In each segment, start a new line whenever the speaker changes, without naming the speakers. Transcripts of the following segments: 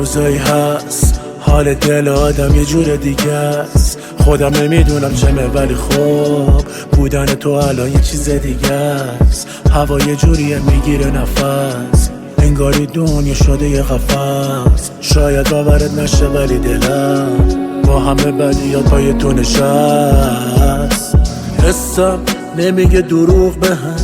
روزایی هست حال دل آدم یه جور دیگه است. خودم نمیدونم چمه ولی خب بودن تو الان یه چیز دیگه است. هوا یه جوریه میگیره نفس، انگاری دنیا شده یه قفس. شاید باورت نشه ولی دلم با همه بدیات پای تو نشست. حسم نمیگه دروغ بهم،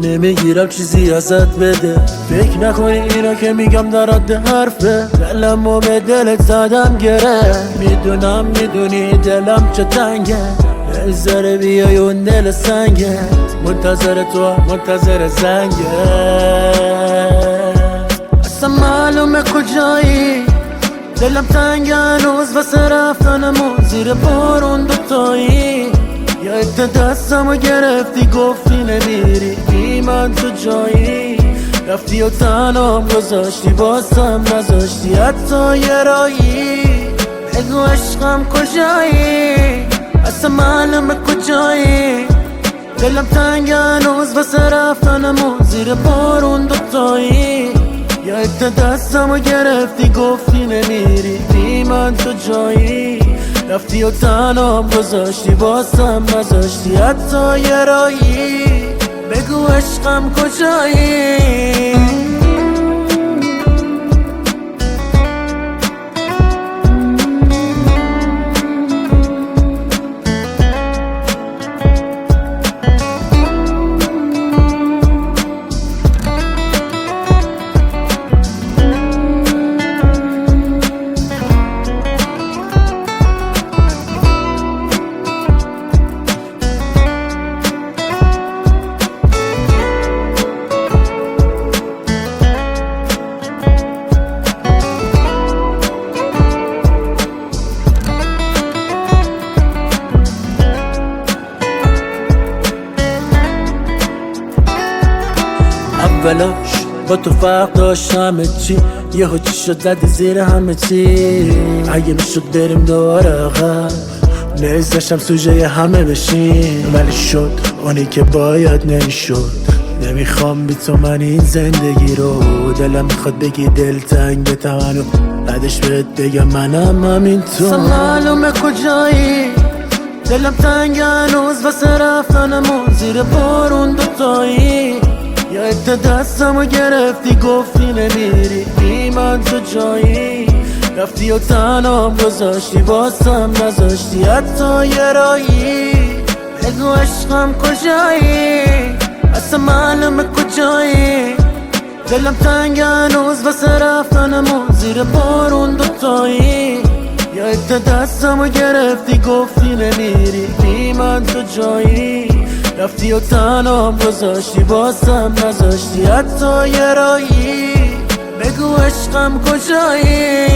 نمیگیرم چیزی ازت بده. فکر نکنی اینا که میگم در حد حرفه. دلمو به دلت زدم گره، میدونم میدونی دلم چه تنگه. نمیذاره بیای اون دل سنگه، منتظر تو منتظر زنگه. اصلا معلومه کجایی، دلم تنگ هنوز واسه رفتنمون زیر بارون دوتایی. یا دستمو گرفتی گفتی نمیری بی من تو جایی. رفتی و تنام گذاشتی بازم نذاشتی حتی یه راهی. بگو عشقم کجایی، اصلا معلومه کجایی. دلم تنگ هنوز واسه رفتنمون زیر بارون دوتایی. یا دستمو گرفتی گفتی نمیری بی من تو جایی. رفتی و تنام گذاشتی بازم نذاشتی حتی یه راهی. بگو عشقم کجایی. اولاش با تو فرق داشت همه چی، یهو چی شد زدی زیر همه چی. اگه میشد بریم دوباره عقب، نزدشم سوژه همه بشین. ولی شد اونی که باید نمیشد. نمیخوام بی تو من این زندگی رو. دلم میخواد بگی دلتنگ تمنو، بعدش بهت بگم منم همین تو. اصلا معلومه کجایی، دلم تنگ هنوز واسه رفتنمون زیر بارون دوتایی. یا دستمو گرفتی گفتی نمیری بی من تو جایی. رفتی و تنام گذاشتی بازم نذاشتی حتی یه راهی. بگو عشقم کجایی، اصلا معلومه کجایی. دلم تنگ هنوز واسه رفتنمون زیر بارون دوتایی. یا دستمو گرفتی گفتی نمیری بی من تو جایی. رفتی و تنام گذاشتی بازم نذاشتی حتی یه راهی. بگو عشقم کجایی.